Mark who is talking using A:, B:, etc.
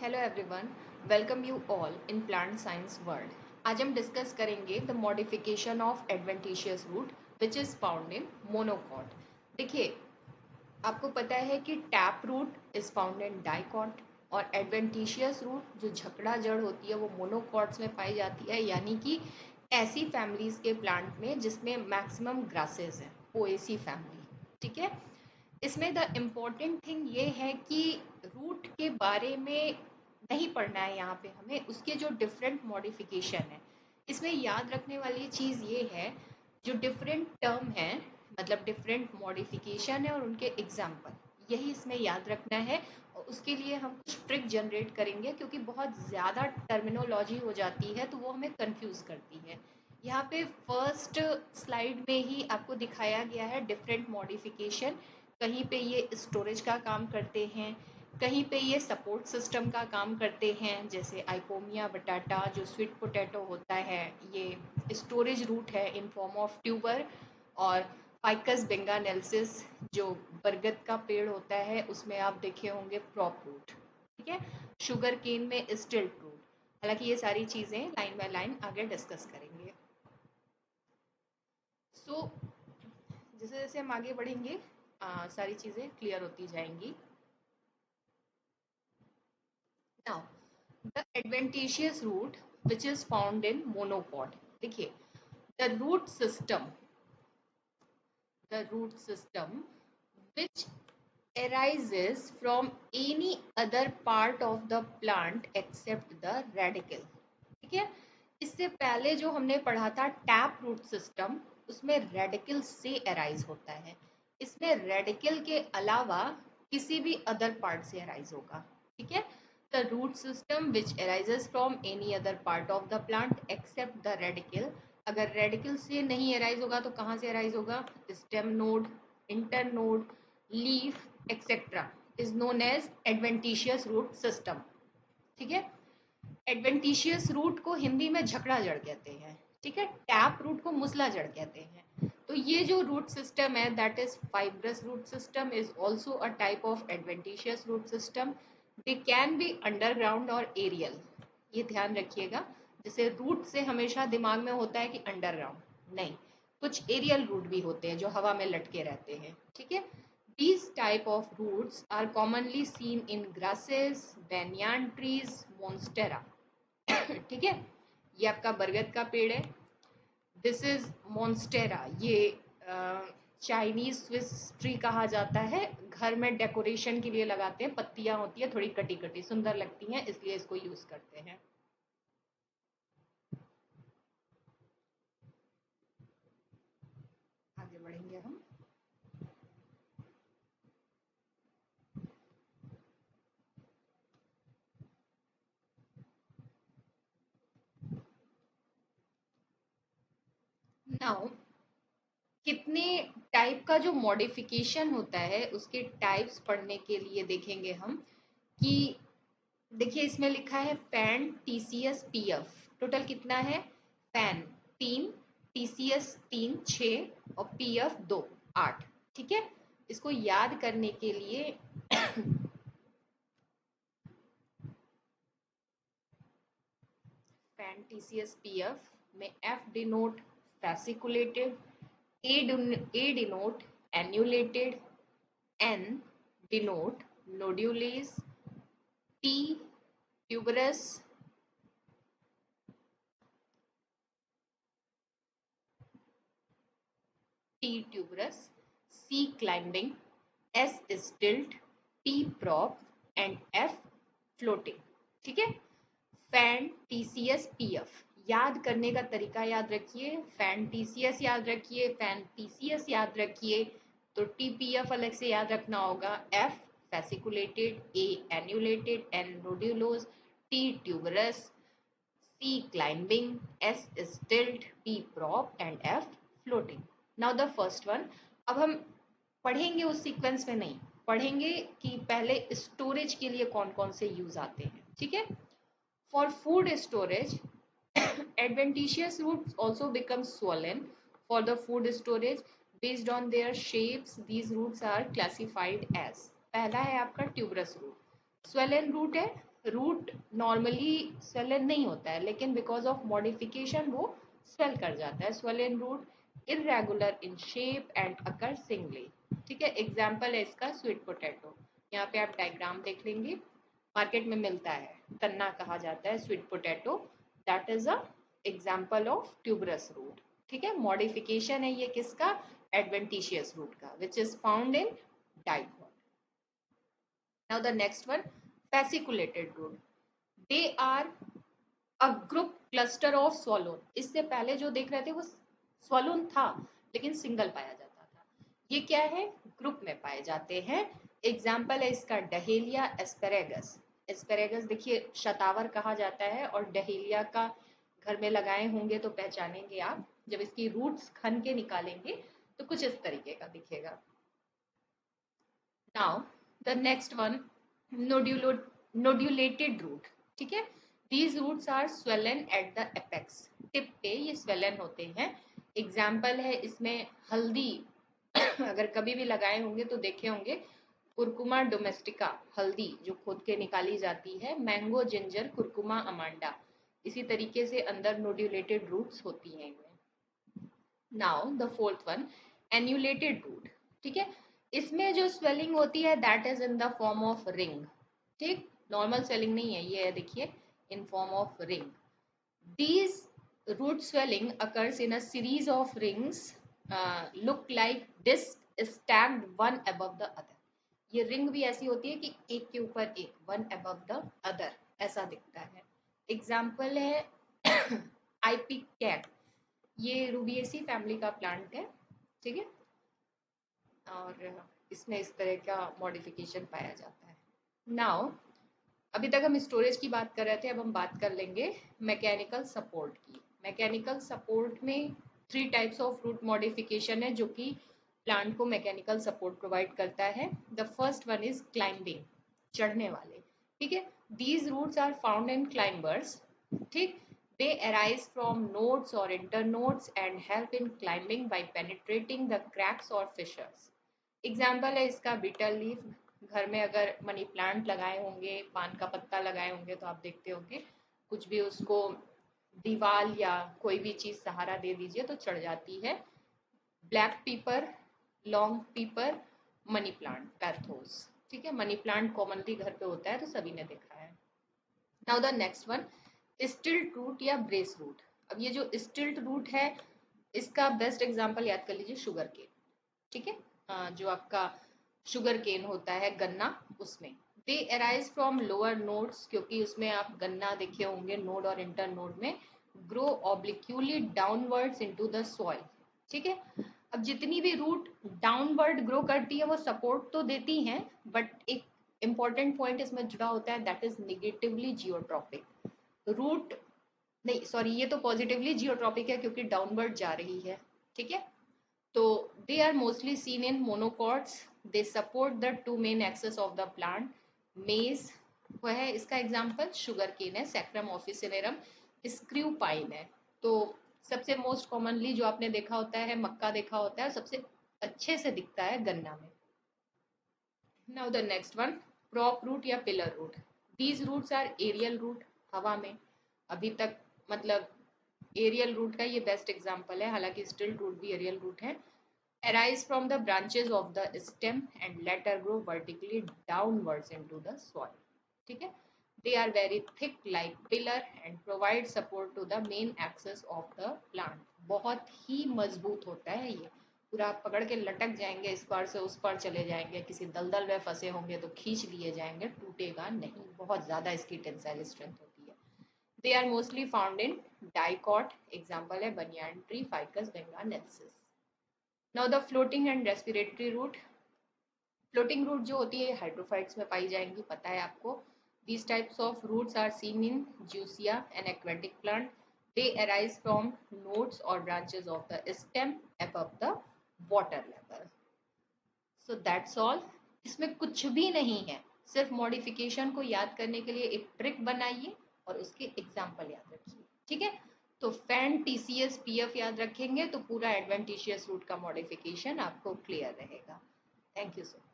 A: Hello everyone, welcome you all in plant science world. आज हम discuss करेंगे the modification of adventitious root which is found in monocot. देखिए, आपको पता है कि tap root is found in dicot और एडवेंटिशियस रूट जो झकड़ा जड़ होती है वो मोनोकॉट्स में पाई जाती है, यानी कि ऐसी फैमिलीज़ के प्लांट में जिसमें मैक्सिमम ग्रासेस हैं, पोएसी फैमिली। ठीक है। इसमें द इम्पॉर्टेंट थिंग ये है कि रूट के बारे में नहीं पढ़ना है यहाँ पे हमें, उसके जो डिफरेंट मॉडिफिकेशन है। इसमें याद रखने वाली चीज़ ये है, जो डिफरेंट टर्म है मतलब डिफरेंट मॉडिफिकेशन है और उनके एग्जाम्पल, यही इसमें याद रखना है। और उसके लिए हम कुछ ट्रिक जनरेट करेंगे, क्योंकि बहुत ज़्यादा टर्मिनोलॉजी हो जाती है तो वो हमें कंफ्यूज करती है। यहाँ पे फर्स्ट स्लाइड में ही आपको दिखाया गया है डिफरेंट मॉडिफिकेशन। कहीं पे ये स्टोरेज का काम करते हैं, कहीं पे ये सपोर्ट सिस्टम का काम करते हैं, जैसे आइपोमिया बटाटा जो स्वीट पोटैटो होता है ये स्टोरेज रूट है इन फॉर्म ऑफ ट्यूबर। और फाइकस बेंगानेल्सिस जो बरगद का पेड़ होता है उसमें आप देखे होंगे प्रॉप रूट। ठीक है। शुगर केन में स्टिल्ट रूट। हालांकि ये सारी चीज़ें लाइन बाय लाइन आगे डिस्कस करेंगे। सो जैसे जैसे हम आगे बढ़ेंगे सारी चीज़ें क्लियर होती जाएंगी। Now, the adventitious root which is found in monopod. देखिए, the root system which arises from any other part of the plant except the radicle. ठीक है। इससे पहले जो हमने पढ़ा था टैप रूट सिस्टम, उसमें रेडिकल से अराइज होता है। इसमें रेडिकल के अलावा किसी भी अदर पार्ट से अराइज होगा। ठीक है। The root system which arises from any other part of the plant except the radicle. अगर रेडिकल से नहीं अराइज होगा तो कहाँ से अराइज होगा? Stem node, inter node, leaf etcetera is known as adventitious root system. ठीक है। एडवेंटिशियस रूट को हिंदी में झकड़ा जड़ कहते हैं। ठीक है। टैप रूट को मुसला जड़ कहते हैं। तो ये जो रूट सिस्टम है that is fibrous root system is also a type of adventitious root system. They can be underground और एरियल। ये ध्यान रखिएगा, जैसे रूट से हमेशा दिमाग में होता है कि अंडरग्राउंड, नहीं, कुछ एरियल रूट भी होते हैं जो हवा में लटके रहते हैं। ठीक है। These type of roots are commonly seen in grasses, banyan trees, monstera. ठीक है। ये आपका बरगद का पेड़ है। This is monstera. ये चाइनीज स्विस ट्री कहा जाता है। घर में डेकोरेशन के लिए लगाते हैं, पत्तियां होती है थोड़ी कटी कटी, सुंदर लगती हैं, इसलिए इसको यूज करते हैं। आगे बढ़ेंगे हम। नाउ, कितने टाइप का जो मॉडिफिकेशन होता है उसके टाइप्स पढ़ने के लिए देखेंगे हम कि देखिए इसमें लिखा है फैन टीसीएस पीएफ। टोटल कितना है? फैन 3, टीसीएस 3 6 और पीएफ 2 8। ठीक है। इसको याद करने के लिए फैन टीसीएस पीएफ में F denote fasciculated, A denote annulated, N denote nodulose, T tuberous, T tuberous, C climbing, S stilt, T prop and F floating। ठीक है। फैन टीसीएस पीएफ याद करने का तरीका याद रखिए। फैन टीसीएस याद रखिए, फैन टीसीएस याद रखिए, तो टीपीएफ अलग से याद रखना होगा। F fasciculated, A annulated, N nodulose, T tuberous, C climbing, S stilt, P prop and F floating. Now the first one। अब हम पढ़ेंगे उस सीक्वेंस में नहीं, पढ़ेंगे कि पहले स्टोरेज के लिए कौन कौन से यूज आते हैं। ठीक है। For food storage adventitious roots also become swollen for the food storage based on their shapes. These roots are classified as, पहला है आपका ट्यूबरस रूट। स्वेलन रूट है रूट नॉर्मली स्वेलन नहीं होता है, लेकिन बिकॉज ऑफ मॉडिफिकेशन वो swell कर जाता है। Swollen root irregular in shape and occur singly. ठीक है, एग्जाम्पल है इसका स्वीट पोटैटो। यहाँ पे आप डायग्राम देख लेंगे, मार्केट में मिलता है, तन्ना कहा जाता है sweet potato. That is a example of tuberous root. ठीक है, मॉडिफिकेशन है ये किसका, एडवेंटिशियस रूट का, which is found in dicot. Now the next one, fasciculated root. They are a group cluster of swallow. इससे पहले जो देख रहे थे वो swallow था, लेकिन सिंगल पाया जाता था। ये क्या है, ग्रुप में पाए जाते हैं। एग्जाम्पल है इसका डहेलिया एस्पेरेगस। एस्पेरेगस देखिए शतावर कहा जाता है, और डहेलिया का घर में लगाए होंगे तो पहचानेंगे आप, जब इसकी रूट्स खन के निकालेंगे तो कुछ इस तरीके का दिखेगा। Now the next one, nodulated root. ठीक है, these roots are swollen at the apex. Tip पे ये स्वेलन होते हैं। एग्जाम्पल है इसमें हल्दी अगर कभी भी लगाए होंगे तो देखे होंगे, कुरकुमा डोमेस्टिका हल्दी जो खोद के निकाली जाती है, मैंगो जिंजर कुरकुमा अमांडा, इसी तरीके से अंदर नोड्यूलेटेड रूट्स होती हैं इनमें। Now the fourth one, annulated root. ठीक है, इसमें जो स्वेलिंग होती है that is in the form of ring. ठीक, नॉर्मल स्वेलिंग नहीं है, ये है देखिए in form of ring. These root swelling occurs in a series of rings look like disc stacked one above the other. ये ring भी ऐसी होती है कि एक के ऊपर एक, वन above the other ऐसा दिखता है। एग्जाम्पल है आईपी कैट, ये रूबिएसी फैमिली का प्लांट है। ठीक है, और इसमें इस तरह का मॉडिफिकेशन पाया जाता है। नाउ अभी तक हम स्टोरेज की बात कर रहे थे, अब हम बात कर लेंगे मैकेनिकल सपोर्ट की। मैकेनिकल सपोर्ट में 3 टाइप्स ऑफ रूट मॉडिफिकेशन है जो कि प्लांट को मैकेनिकल सपोर्ट प्रोवाइड करता है। The first one is climbing, चढ़ने वाले। ठीक है, these roots are found in climbers. ठीक, they arise from nodes or internodes and help in climbing by penetrating the cracks or fissures. Example है इसका betel leaf. घर में अगर मनी प्लांट लगाए होंगे, पान का पत्ता लगाए होंगे तो आप देखते होंगे कुछ भी उसको दीवार या कोई भी चीज सहारा दे दीजिए तो चढ़ जाती है। ब्लैक पीपर, लॉन्ग पीपर, मनी प्लांट, पैर्थोस। ठीक है, मनी प्लांट कॉमनली घर पे होता है तो सभी ने देखा है। Now the next one, stilt root या ब्रेस रूट। अब ये जो स्टिल्ट रूट है इसका बेस्ट एग्जांपल याद कर लीजिए शुगर केन। ठीक है, जो आपका शुगर केन होता है गन्ना, उसमें they arise from lower nodes, क्योंकि उसमें आप गन्ना देखे होंगे नोड और इंटर नोड में, grow obliquely downwards into the soil. ठीक है, अब जितनी भी रूट डाउनवर्ड ग्रो करती है वो सपोर्ट तो देती हैं, बट एक इंपॉर्टेंट पॉइंट इसमें जुड़ा होता है, that is negatively geotropic. Root नहीं, सॉरी, ये तो पॉजिटिवली जियोट्रॉपिक है क्योंकि डाउनवर्ड जा रही है। ठीक है, तो they are mostly seen in monocots. They support the two main axes of the plant. Maize वह है इसका एग्जाम्पल, शुगर केन है, सैक्रम ऑफिसिनेरम, स्क्रू पाइन है। तो सबसे मोस्ट कॉमनली जो आपने देखा होता है मक्का देखा होता है, सबसे अच्छे से दिखता है गन्ना में। Now the next one, crop root या pillar root. These roots are aerial root, हवा में। अभी तक मतलब एरियल रूट का ये बेस्ट एग्जाम्पल है, हालांकि स्टिल रूट भी एरियल रूट है। arise from the branches of the stem and later grow vertically downwards into the soil. ठीक है, they are very thick like pillar and provide support to the main axis of the plant. बहुत ही मजबूत होता है ये, पूरा आप पकड़ के लटक जाएंगे, इस पार से उस पार चले जाएंगे, किसी दलदल में फंसे होंगे तो खींच लिए जाएंगे, टूटेगा नहीं, बहुत ज्यादा इसकी टेंसाइल स्ट्रेंथ होती है। They are mostly found in dicot, example है banyan tree, ficus bengalensis. Now the floating and respiratory root. Floating root जो होती है हाइड्रोफाइट्स में पाई जाएंगी, पता है आपको। These types of roots are seen in jussiaea, an aquatic plant. They arise from nodes और branches of the stem above the water level. So that's all. इसमें कुछ भी नहीं है, सिर्फ मॉडिफिकेशन को याद करने के लिए एक ट्रिक बनाइए और उसके एग्जाम्पल याद रखिए। ठीक है, तो फैन, टीसीएस, पीएफ याद रखेंगे तो पूरा एडवेंटिशियस रूट का मॉडिफिकेशन आपको क्लियर रहेगा। Thank you so much.